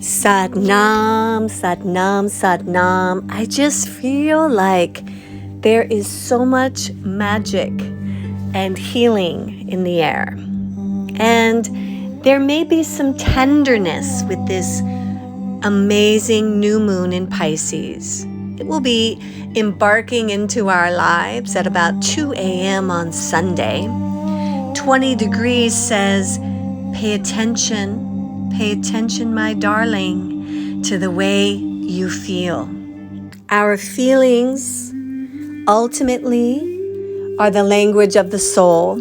Sat Nam, Sat Nam, Sat Nam. I just feel like there is so much magic and healing in the air. And there may be some tenderness with this amazing new moon in Pisces. It will be embarking into our lives at about 2 a.m. on Sunday. 20 degrees says, pay attention, my darling, to the way you feel. Our feelings ultimately are the language of the soul,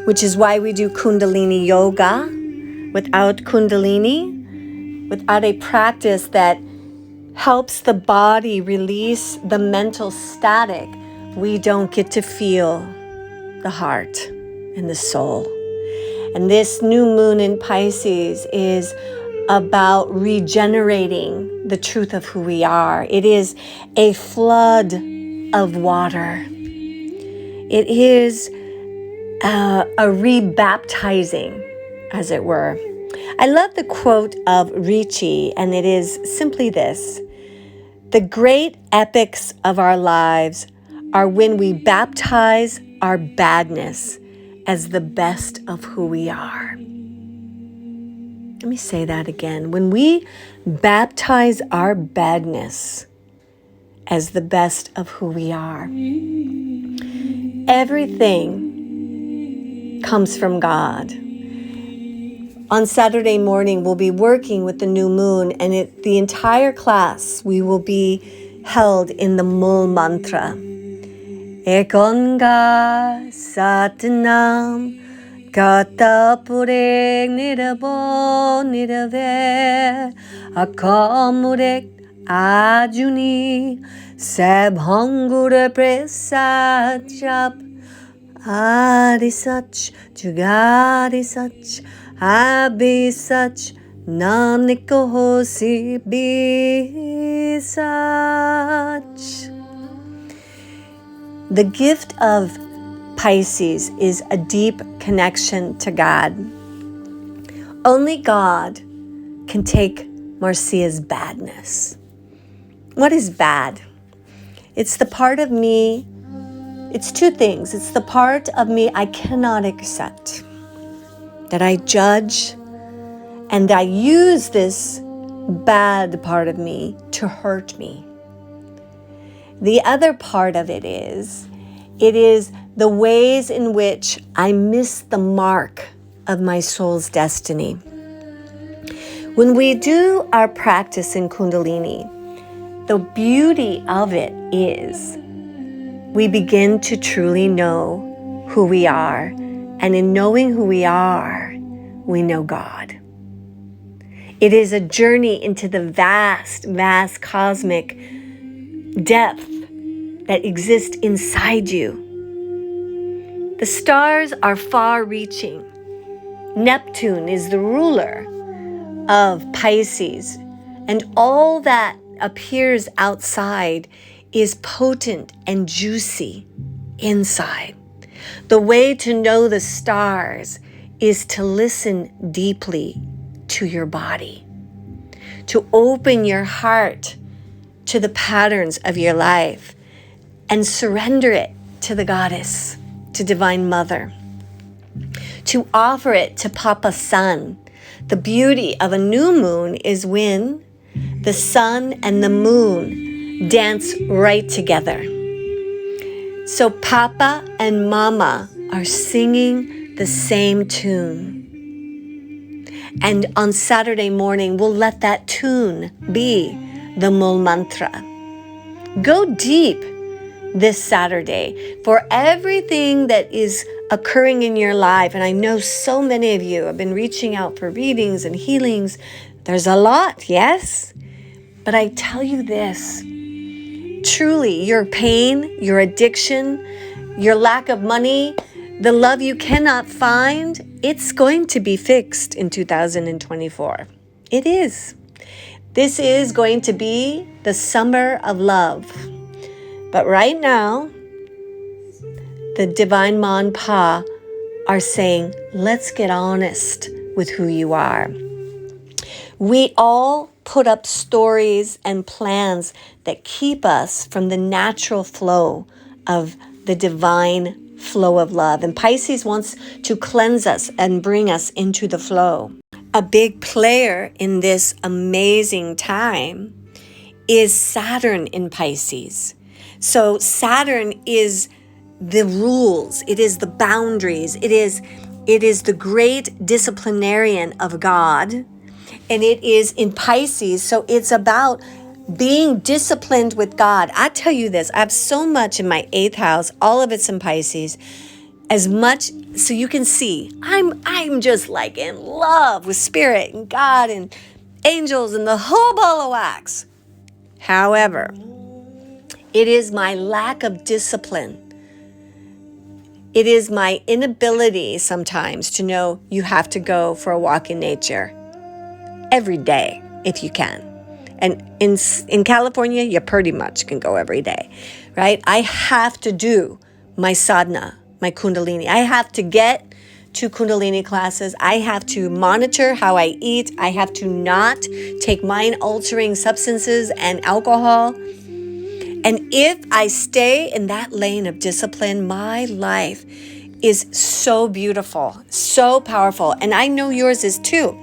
which is why we do Kundalini yoga. Without Kundalini, without a practice that helps the body release the mental static, we don't get to feel the heart and the soul. And this new moon in Pisces is about regenerating the truth of who we are. It is a flood of water. It is a rebaptizing, as it were. I love the quote of Ricci, and it is simply this: the great epics of our lives are when we baptize our badness as the best of who we are. Let me say that again. When we baptize our badness as the best of who we are, everything comes from God. On Saturday morning, we'll be working with the new moon, and the entire class, we will be held in the Mul Mantra. Ekonga Satnam Kata Purek Nirabo Nirave Akamurek Ajuni Sebhangura Prasad Jap Adi Sach Jugadi Sach Abi Sach Namniko Hosi Bi Sach. The gift of Pisces is a deep connection to God. Only God can take Marcia's badness. What is bad? It's the part of me, it's two things. It's the part of me I cannot accept, that I judge, and I use this bad part of me to hurt me. The other part of it is the ways in which I miss the mark of my soul's destiny. When we do our practice in Kundalini, the beauty of it is we begin to truly know who we are. And in knowing who we are, we know God. It is a journey into the vast, vast cosmic depth that exists inside you. The stars are far-reaching. Neptune is the ruler of Pisces, and all that appears outside is potent and juicy inside. The way to know the stars is to listen deeply to your body, to open your heart to the patterns of your life and surrender it to the goddess, to Divine Mother, to offer it to Papa Sun. The beauty of a new moon is when the sun and the moon dance right together. So Papa and Mama are singing the same tune. And on Saturday morning, we'll let that tune be the Mul Mantra. Go deep this Saturday for everything that is occurring in your life. And I know so many of you have been reaching out for readings and healings. There's a lot, yes? But I tell you this, truly, your pain, your addiction, your lack of money, the love you cannot find, it's going to be fixed in 2024. It is. This is going to be the summer of love. But right now, the Divine Mon Pa are saying, let's get honest with who you are. We all put up stories and plans that keep us from the natural flow of the divine flow of love. And Pisces wants to cleanse us and bring us into the flow. A big player in this amazing time is Saturn in Pisces. So Saturn is the rules, it is the boundaries, it is the great disciplinarian of God, and it is in Pisces. So it's about being disciplined with God. I tell you this, I have so much in my 8th house, all of it's in Pisces, as much so you can see I'm just like in love with spirit and God and angels and the whole ball of wax. However, it is my lack of discipline. It is my inability sometimes to know you have to go for a walk in nature every day if you can. And in California, you pretty much can go every day, right? I have to do my sadhana, my kundalini. I have to get to kundalini classes. I have to monitor how I eat. I have to not take mind-altering substances and alcohol. And if I stay in that lane of discipline, my life is so beautiful, so powerful. And I know yours is too.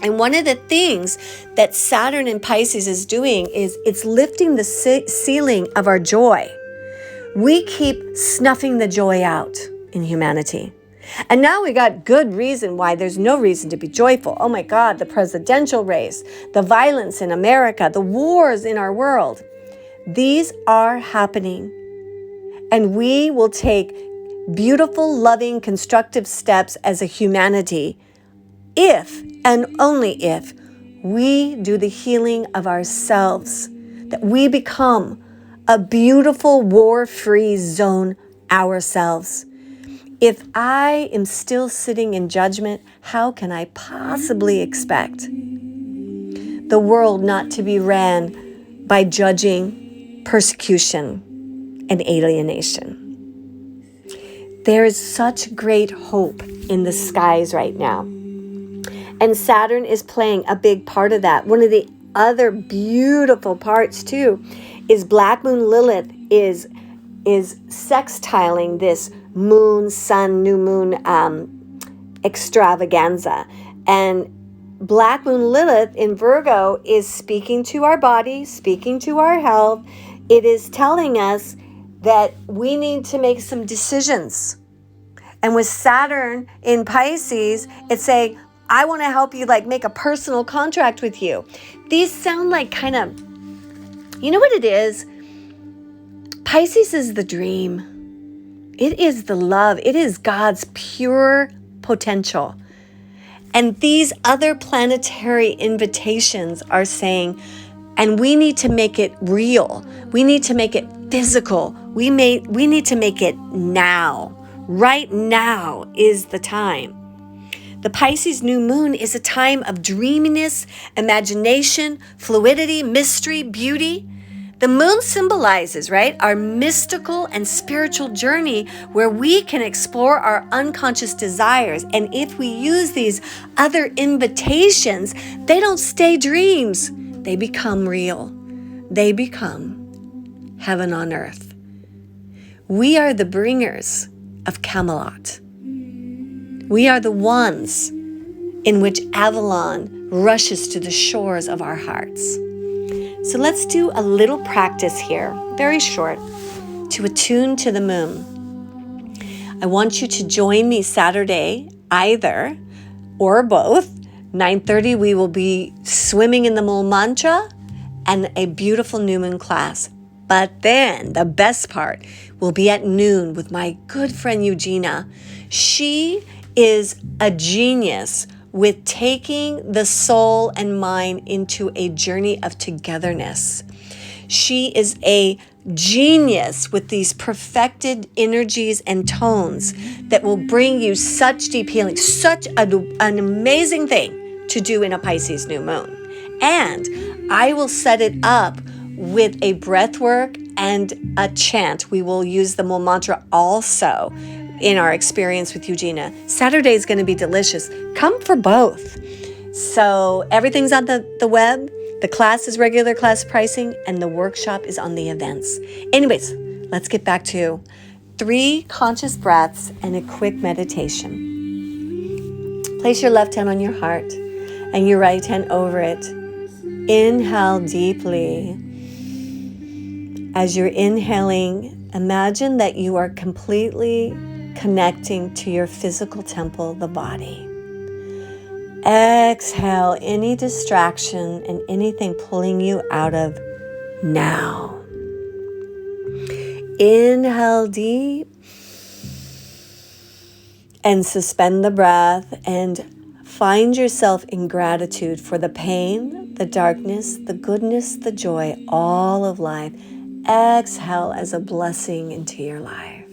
And one of the things that Saturn in Pisces is doing is it's lifting the ceiling of our joy. We keep snuffing the joy out in humanity. And now we got good reason why there's no reason to be joyful. Oh my God, the presidential race, the violence in America, the wars in our world. These are happening, and we will take beautiful, loving, constructive steps as a humanity if and only if we do the healing of ourselves, that we become a beautiful war-free zone ourselves. If I am still sitting in judgment, how can I possibly expect the world not to be ran by judging, persecution, and alienation? There is such great hope in the skies right now. And Saturn is playing a big part of that. One of the other beautiful parts too is Black Moon Lilith is sextiling this moon, sun, new moon extravaganza. And Black Moon Lilith in Virgo is speaking to our body, speaking to our health. It is telling us that we need to make some decisions. And with Saturn in Pisces, it's saying, I want to help you make a personal contract with you. These sound like kind of, you know what it is? Pisces is the dream. It is the love. It is God's pure potential. And these other planetary invitations are saying, and we need to make it real. We need to make it physical. We need to make it now. Right now is the time. The Pisces new moon is a time of dreaminess, imagination, fluidity, mystery, beauty. The moon symbolizes, our mystical and spiritual journey where we can explore our unconscious desires. And if we use these other invitations, they don't stay dreams. They become real. They become heaven on earth. We are the bringers of Camelot. We are the ones in which Avalon rushes to the shores of our hearts. So let's do a little practice here, very short, to attune to the moon. I want you to join me Saturday, either or both. 9:30, we will be swimming in the Mul Mantra and a beautiful new moon class. But then the best part will be at noon with my good friend Eugenia. She is a genius with taking the soul and mind into a journey of togetherness. She is a genius with these perfected energies and tones that will bring you such deep healing, such an amazing thing to do in a Pisces new moon. And I will set it up with a breath work and a chant. We will use the Mul Mantra also in our experience with Eugenia. Saturday is going to be delicious. Come for both. So everything's on the web. The class is regular class pricing, and the workshop is on the events. Anyways, let's get back to 3 conscious breaths and a quick meditation. Place your left hand on your heart and your right hand over it. Inhale deeply. As you're inhaling, imagine that you are completely connecting to your physical temple, the body. Exhale any distraction and anything pulling you out of now. Inhale deep and suspend the breath and find yourself in gratitude for the pain, the darkness, the goodness, the joy, all of life. Exhale as a blessing into your life.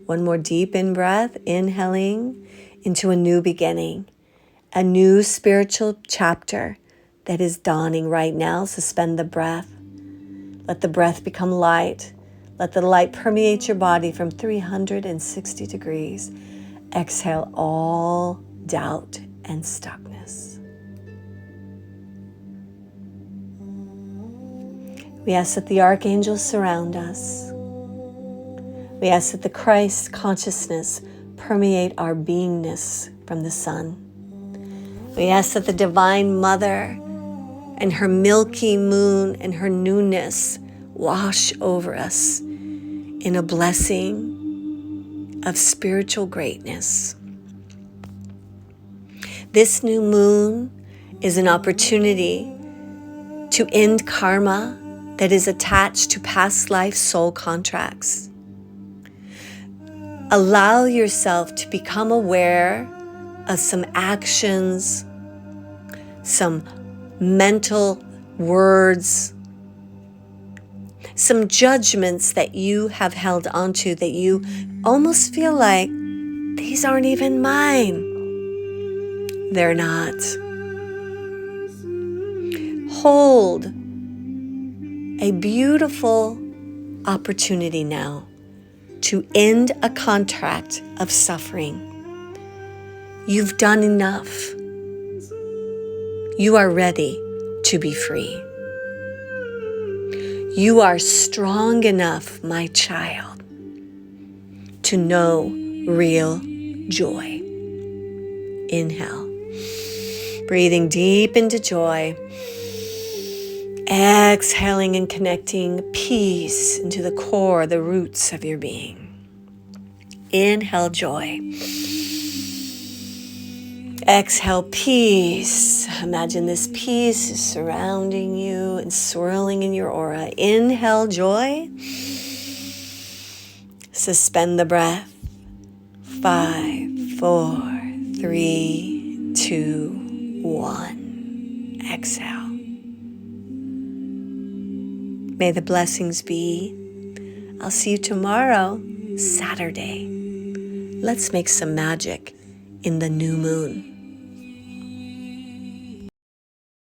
One more deep in breath, inhaling into a new beginning, a new spiritual chapter that is dawning right now. Suspend the breath. Let the breath become light. Let the light permeate your body from 360 degrees. Exhale all doubt and stuckness. We ask that the archangels surround us. We ask that the Christ consciousness permeate our beingness from the sun. We ask that the Divine Mother and her milky moon and her newness wash over us in a blessing of spiritual greatness. This new moon is an opportunity to end karma that is attached to past life soul contracts. Allow yourself to become aware of some actions, some mental words, some judgments that you have held onto that you almost feel like these aren't even mine. They're not. Hold a beautiful opportunity now to end a contract of suffering. You've done enough. You are ready to be free. You are strong enough, my child, to know real joy. Inhale. Breathing deep into joy. Exhaling and connecting peace into the core, the roots of your being. Inhale joy. Exhale peace. Imagine this peace is surrounding you and swirling in your aura. Inhale joy. Suspend the breath. 5, 4, 3, 2, 1. Exhale. May the blessings be. I'll see you tomorrow, Saturday. Let's make some magic in the new moon.